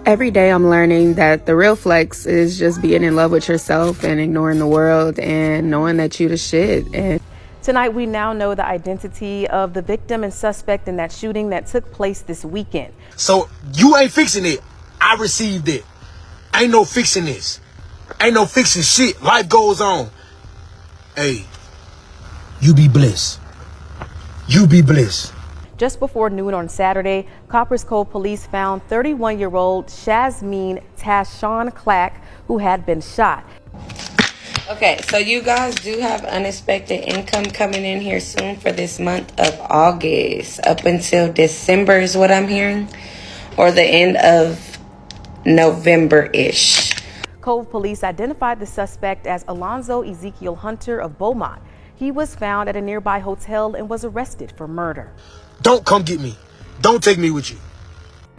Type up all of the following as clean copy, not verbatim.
Every day I'm learning that the real flex is just being in love with yourself and ignoring the world and knowing that you the shit. And tonight, we now know the identity of the victim and suspect in that shooting that took place this weekend. So you ain't fixing it. I received it. Ain't no fixing this. Ain't no fixing shit. Life goes on. Hey, you be blessed. You be blessed. Just before noon on Saturday, Coppers Cove police found 31-year-old Shazmeen Tashawn Clack, who had been shot. Okay, so you guys do have unexpected income coming in here soon for this month of August, up until December is what I'm hearing, or the end of November-ish. Cove police identified the suspect as Alonzo Ezekiel Hunter of Beaumont. He was found at a nearby hotel and was arrested for murder. Don't come get me. Don't take me with you.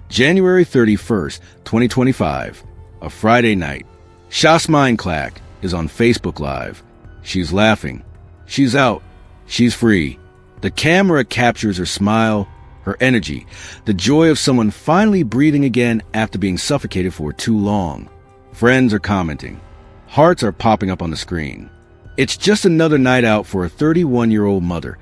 January 31st, 2025, a Friday night. Shazmeen Clack is on Facebook Live. She's laughing. She's out. She's free. The camera captures her smile, her energy, the joy of someone finally breathing again after being suffocated for too long. Friends are commenting. Hearts are popping up on the screen. It's just another night out for a 31-year-old mother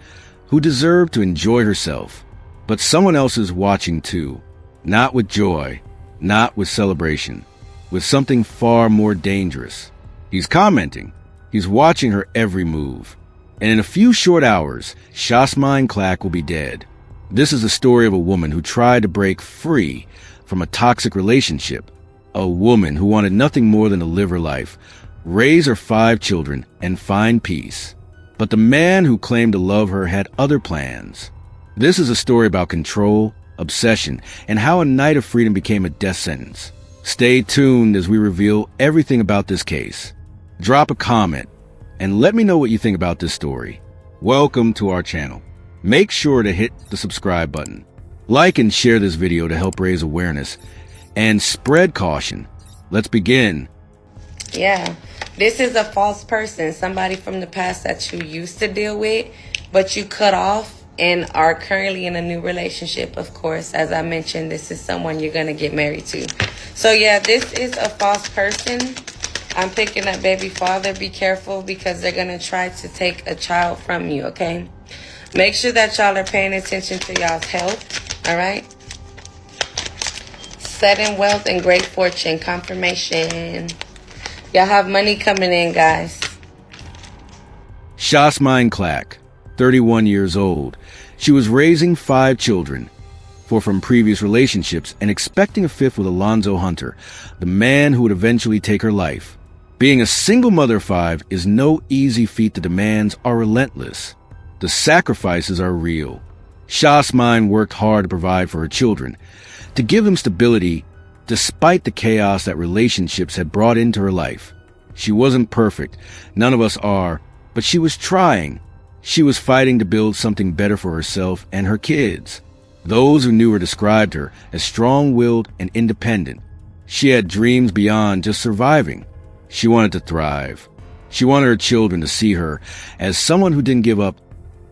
who deserved to enjoy herself. But someone else is watching too. Not with joy, not with celebration, with something far more dangerous. He's commenting. He's watching her every move. And in a few short hours, Shazmeen Clack will be dead. This is the story of a woman who tried to break free from a toxic relationship. A woman who wanted nothing more than to live her life, raise her 5 children, and find peace. But the man who claimed to love her had other plans. This is a story about control, obsession, and how a night of freedom became a death sentence. Stay tuned as we reveal everything about this case. Drop a comment and let me know what you think about this story. Welcome to our channel. Make sure to hit the subscribe button. Like and share this video to help raise awareness and spread caution. Let's begin. Yeah, this is a false person, somebody from the past that you used to deal with, but you cut off and are currently in a new relationship. Of course, as I mentioned, this is someone you're going to get married to. So yeah, this is a false person. I'm picking up baby father. Be careful because they're going to try to take a child from you, okay? Make sure that y'all are paying attention to y'all's health, all right? Sudden wealth and great fortune, confirmation. Y'all have money coming in, guys. Shazmeen Clack, 31 years old. She was raising 5 children, 4 from previous relationships, and expecting a 5th with Alonzo Hunter, the man who would eventually take her life. Being a single mother of 5 is no easy feat. The demands are relentless. The sacrifices are real. Shazmeen worked hard to provide for her children, to give them stability despite the chaos that relationships had brought into her life. She wasn't perfect. None of us are, but she was trying. She was fighting to build something better for herself and her kids. Those who knew her described her as strong-willed and independent. She had dreams beyond just surviving. She wanted to thrive. She wanted her children to see her as someone who didn't give up,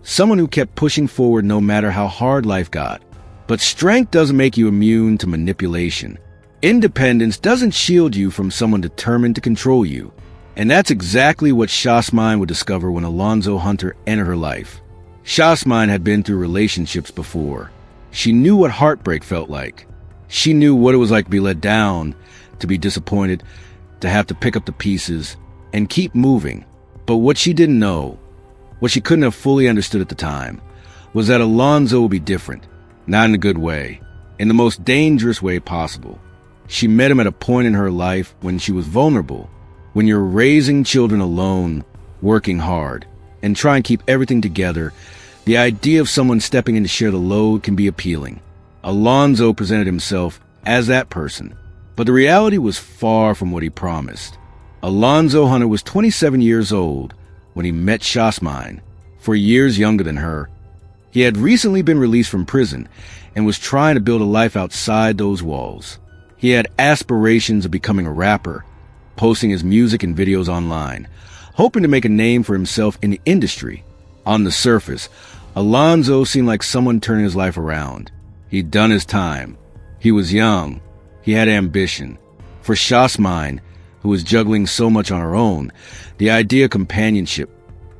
someone who kept pushing forward no matter how hard life got. But strength doesn't make you immune to manipulation. Independence doesn't shield you from someone determined to control you. And that's exactly what Shazmeen would discover when Alonzo Hunter entered her life. Shazmeen had been through relationships before. She knew what heartbreak felt like. She knew what it was like to be let down, to be disappointed, to have to pick up the pieces and keep moving. But what she didn't know, what she couldn't have fully understood at the time, was that Alonzo would be different. Not in a good way, in the most dangerous way possible. She met him at a point in her life when she was vulnerable. When you're raising children alone, working hard, and trying to keep everything together, the idea of someone stepping in to share the load can be appealing. Alonzo presented himself as that person, but the reality was far from what he promised. Alonzo Hunter was 27 years old when he met Shazmeen, 4 years younger than her. He had recently been released from prison and was trying to build a life outside those walls. He had aspirations of becoming a rapper, posting his music and videos online, hoping to make a name for himself in the industry. On the surface, Alonzo seemed like someone turning his life around. He'd done his time. He was young. He had ambition. For Shasmine, who was juggling so much on her own, the idea of companionship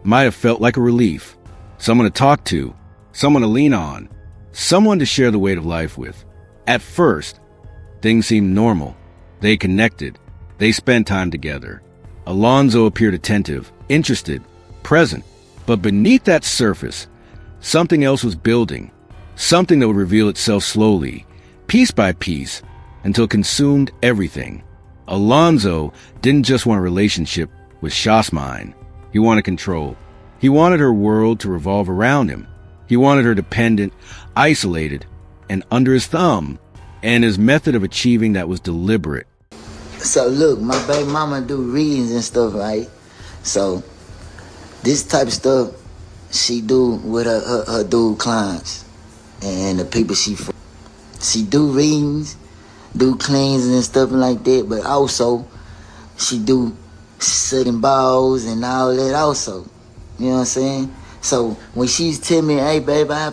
might have felt like a relief. Someone to talk to, someone to lean on, someone to share the weight of life with. At first, things seemed normal. They connected. They spent time together. Alonzo appeared attentive, interested, present. But beneath that surface, something else was building. Something that would reveal itself slowly, piece by piece, until it consumed everything. Alonzo didn't just want a relationship with Shasmine. He wanted control. He wanted her world to revolve around him. He wanted her dependent, isolated, and under his thumb. And his method of achieving that was deliberate. So look, my baby mama do readings and stuff, right? So this type of stuff she do with her dude clients and the people she do readings, do cleans and stuff like that, but also she do sucking balls and all that also. You know what I'm saying? So when she's telling me, hey babe, I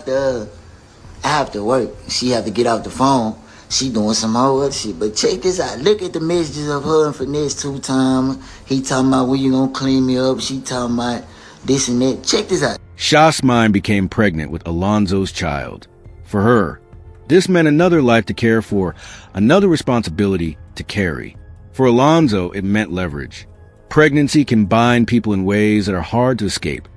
have to work, she have to get off the phone, she doing some whole other shit. But check this out. Look at the messages of her and Finesse 2 times. He talking about when you gonna clean me up. She talking about this and that. Check this out. Shasmine became pregnant with Alonzo's child. For her, this meant another life to care for, another responsibility to carry. For Alonzo, it meant leverage. Pregnancy can bind people in ways that are hard to escape,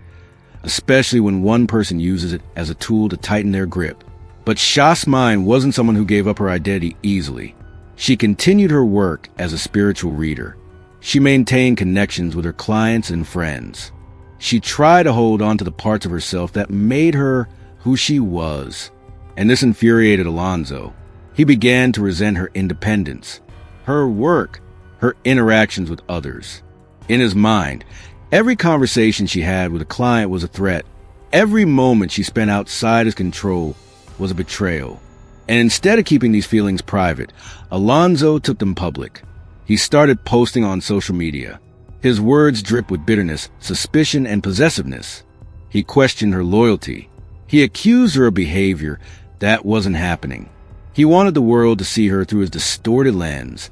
especially when one person uses it as a tool to tighten their grip. But Shasmine wasn't someone who gave up her identity easily. She continued her work as a spiritual reader. She maintained connections with her clients and friends. She tried to hold on to the parts of herself that made her who she was. And this infuriated Alonzo. He began to resent her independence, her work, her interactions with others. In his mind, every conversation she had with a client was a threat. Every moment she spent outside his control was a betrayal. And instead of keeping these feelings private, Alonzo took them public. He started posting on social media. His words dripped with bitterness, suspicion, and possessiveness. He questioned her loyalty. He accused her of behavior that wasn't happening. He wanted the world to see her through his distorted lens,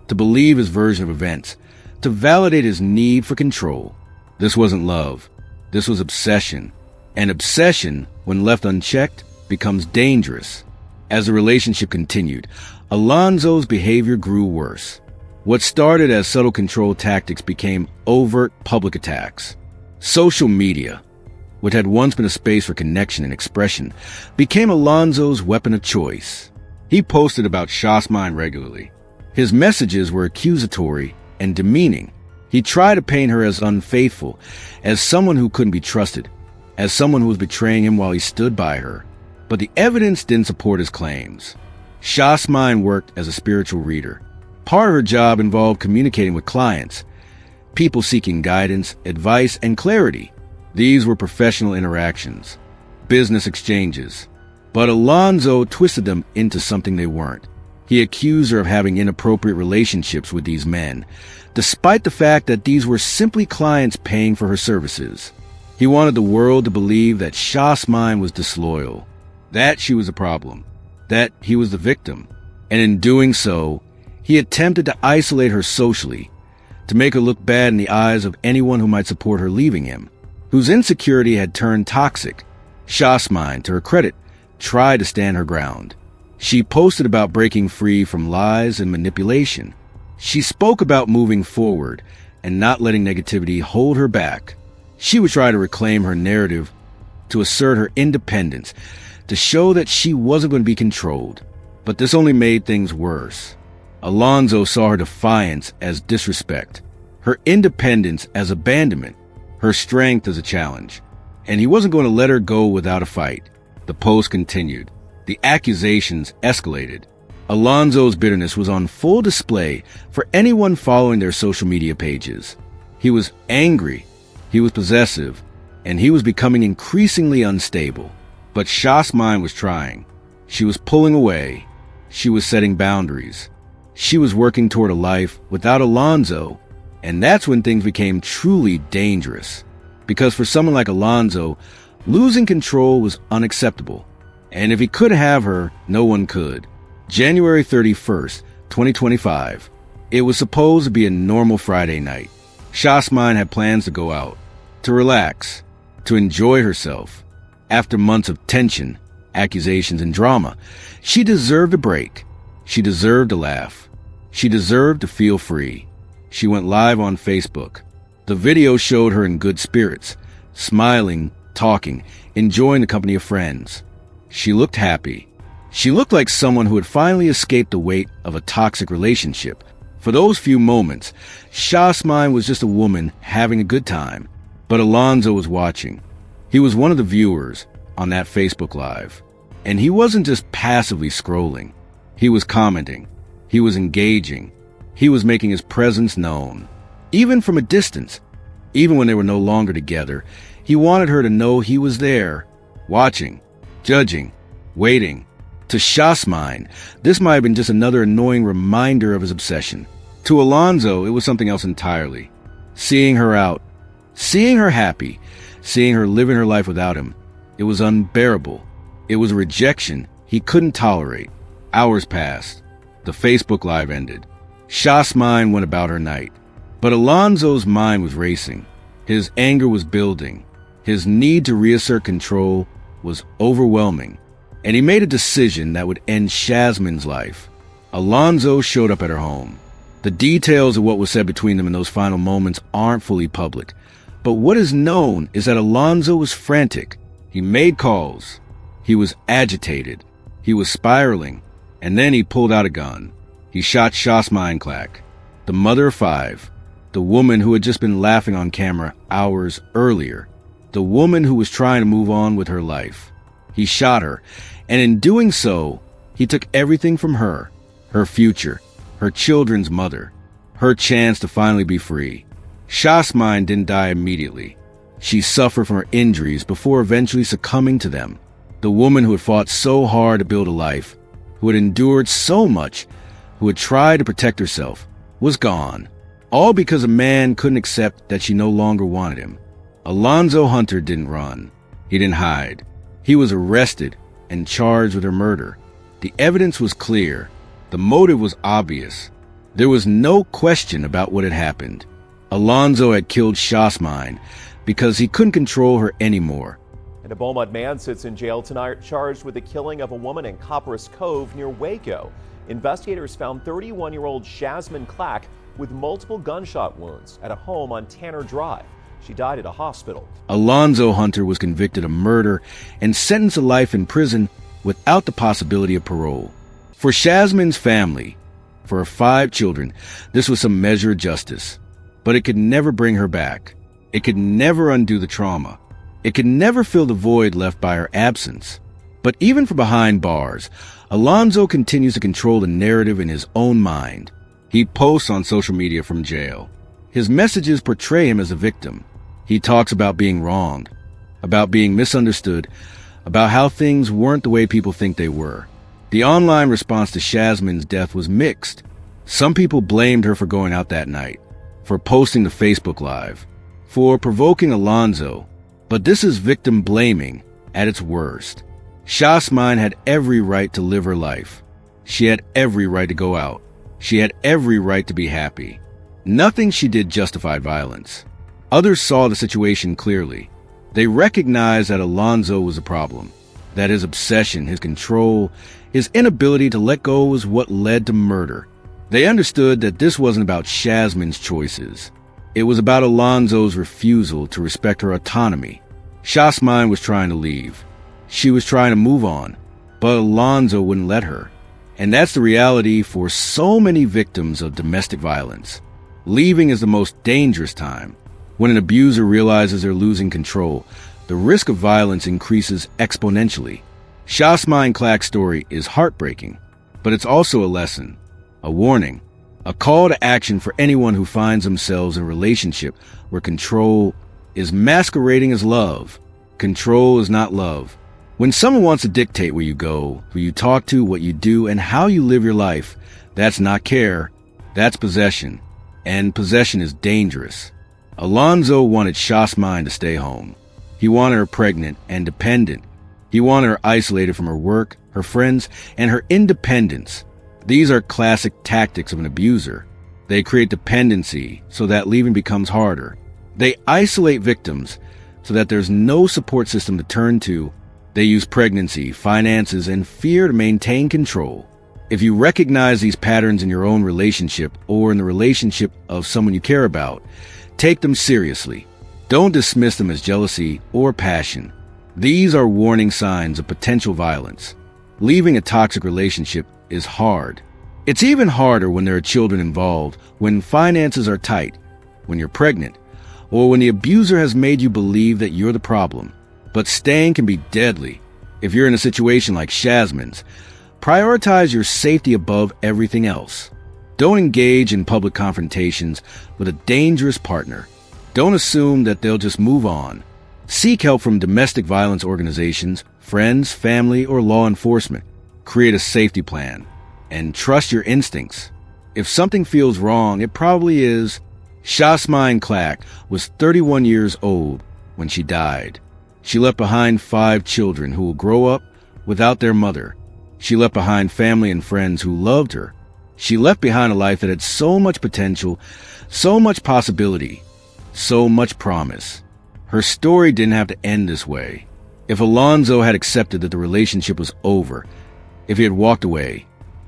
to believe his version of events, to validate his need for control. This wasn't love. This was obsession. And obsession, when left unchecked, becomes dangerous. As the relationship continued, Alonzo's behavior grew worse. What started as subtle control tactics became overt public attacks. Social media, which had once been a space for connection and expression, became Alonzo's weapon of choice. He posted about Shasmine regularly. His messages were accusatory and demeaning. He tried to paint her as unfaithful, as someone who couldn't be trusted, as someone who was betraying him while he stood by her. But the evidence didn't support his claims. Shasmine worked as a spiritual reader. Part of her job involved communicating with clients, people seeking guidance, advice, and clarity. These were professional interactions, business exchanges. But Alonzo twisted them into something they weren't. He accused her of having inappropriate relationships with these men, despite the fact that these were simply clients paying for her services. He wanted the world to believe that Shasmine was disloyal, that she was a problem, that he was the victim. And in doing so, he attempted to isolate her socially, to make her look bad in the eyes of anyone who might support her leaving him, whose insecurity had turned toxic. Shasmine, to her credit, tried to stand her ground. She posted about breaking free from lies and manipulation. She spoke about moving forward and not letting negativity hold her back. She would try to reclaim her narrative, to assert her independence, to show that she wasn't going to be controlled. But this only made things worse. Alonzo saw her defiance as disrespect, her independence as abandonment, her strength as a challenge. And he wasn't going to let her go without a fight. The post continued. The accusations escalated. Alonzo's bitterness was on full display for anyone following their social media pages. He was angry, he was possessive, and he was becoming increasingly unstable. But Shasmine was trying. She was pulling away. She was setting boundaries. She was working toward a life without Alonzo, and that's when things became truly dangerous. Because for someone like Alonzo, losing control was unacceptable. And if he could have her, no one could. January 31st, 2025. It was supposed to be a normal Friday night. Shasmine had plans to go out, to relax, to enjoy herself. After months of tension, accusations, and drama, she deserved a break. She deserved a laugh. She deserved to feel free. She went live on Facebook. The video showed her in good spirits, smiling, talking, enjoying the company of friends. She looked happy. She looked like someone who had finally escaped the weight of a toxic relationship. For those few moments, Shasmine was just a woman having a good time. But Alonzo was watching. He was one of the viewers on that Facebook Live. And he wasn't just passively scrolling. He was commenting. He was engaging. He was making his presence known. Even from a distance. Even when they were no longer together, he wanted her to know he was there, watching, judging, waiting. To Shasmine, this might have been just another annoying reminder of his obsession. To Alonzo, it was something else entirely. Seeing her out, seeing her happy, seeing her living her life without him, it was unbearable. It was a rejection he couldn't tolerate. Hours passed. The Facebook Live ended. Shasmine went about her night. But Alonzo's mind was racing. His anger was building. His need to reassert control was overwhelming. And he made a decision that would end Shasmine's life. Alonzo showed up at her home. The details of what was said between them in those final moments aren't fully public. But what is known is that Alonzo was frantic. He made calls. He was agitated. He was spiraling. And then he pulled out a gun. He shot Shasmine Clack, the mother of 5, the woman who had just been laughing on camera hours earlier, the woman who was trying to move on with her life. He shot her, and in doing so, he took everything from her, her future, her children's mother, her chance to finally be free. Shasmine didn't die immediately. She suffered from her injuries before eventually succumbing to them. The woman who had fought so hard to build a life, who had endured so much, who had tried to protect herself, was gone. All because a man couldn't accept that she no longer wanted him. Alonzo Hunter didn't run. He didn't hide. He was arrested and charged with her murder. The evidence was clear. The motive was obvious. There was no question about what had happened. Alonzo had killed Shasmine because he couldn't control her anymore. And a Beaumont man sits in jail tonight charged with the killing of a woman in Copperas Cove near Waco. Investigators found 31-year-old Shasmine Clack with multiple gunshot wounds at a home on Tanner Drive. She died at a hospital. Alonzo Hunter was convicted of murder and sentenced to life in prison without the possibility of parole. For Shasmine's family, for her 5 children, this was some measure of justice. But it could never bring her back. It could never undo the trauma. It could never fill the void left by her absence. But even from behind bars, Alonzo continues to control the narrative in his own mind. He posts on social media from jail. His messages portray him as a victim. He talks about being wronged, about being misunderstood, about how things weren't the way people think they were. The online response to Shasmine's death was mixed. Some people blamed her for going out that night, for posting the Facebook Live, for provoking Alonzo. But this is victim blaming at its worst. Shasmine had every right to live her life. She had every right to go out. She had every right to be happy. Nothing she did justified violence. Others saw the situation clearly. They recognized that Alonzo was a problem, that his obsession, his control, his inability to let go was what led to murder. They understood that this wasn't about Shasmine's choices. It was about Alonzo's refusal to respect her autonomy. Shasmine was trying to leave. She was trying to move on, but Alonzo wouldn't let her. And that's the reality for so many victims of domestic violence. Leaving is the most dangerous time. When an abuser realizes they're losing control, the risk of violence increases exponentially. Shasmine Clack's story is heartbreaking, but it's also a lesson, a warning, a call to action for anyone who finds themselves in a relationship where control is masquerading as love. Control is not love. When someone wants to dictate where you go, who you talk to, what you do, and how you live your life, that's not care, that's possession. And possession is dangerous. Alonzo wanted Shasmine to stay home. He wanted her pregnant and dependent. He wanted her isolated from her work, her friends, and her independence. These are classic tactics of an abuser. They create dependency so that leaving becomes harder. They isolate victims so that there's no support system to turn to. They use pregnancy, finances, and fear to maintain control. If you recognize these patterns in your own relationship or in the relationship of someone you care about, take them seriously. Don't dismiss them as jealousy or passion. These are warning signs of potential violence. Leaving a toxic relationship is hard. It's even harder when there are children involved, when finances are tight, when you're pregnant, or when the abuser has made you believe that you're the problem. But staying can be deadly. If you're in a situation like Shazmin's, prioritize your safety above everything else. Don't engage in public confrontations with a dangerous partner. Don't assume that they'll just move on. Seek help from domestic violence organizations, friends, family, or law enforcement. Create a safety plan. And trust your instincts. If something feels wrong, it probably is. Shasmine Clack was 31 years old when she died. She left behind 5 children who will grow up without their mother. She left behind family and friends who loved her. She left behind a life that had so much potential, so much possibility, so much promise. Her story didn't have to end this way. If Alonzo had accepted that the relationship was over, if he had walked away,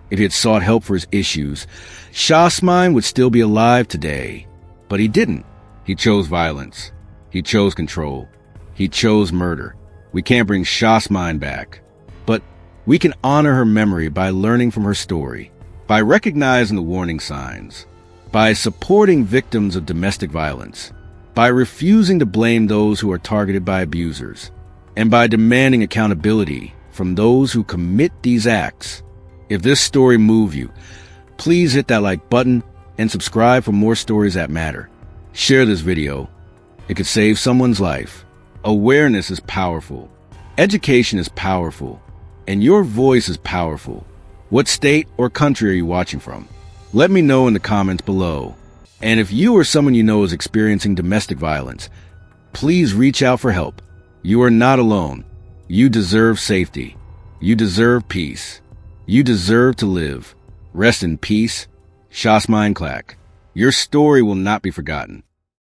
if he had sought help for his issues, Shasmine would still be alive today. But he didn't. He chose violence. He chose control. He chose murder. We can't bring Shasmine back. But we can honor her memory by learning from her story, by recognizing the warning signs, by supporting victims of domestic violence, by refusing to blame those who are targeted by abusers, and by demanding accountability from those who commit these acts. If this story moved you, please hit that like button and subscribe for more stories that matter. Share this video. It could save someone's life. Awareness is powerful. Education is powerful. And your voice is powerful. What state or country are you watching from? Let me know in the comments below. And if you or someone you know is experiencing domestic violence, please reach out for help. You are not alone. You deserve safety. You deserve peace. You deserve to live. Rest in peace, Shasmine Clack. Your story will not be forgotten.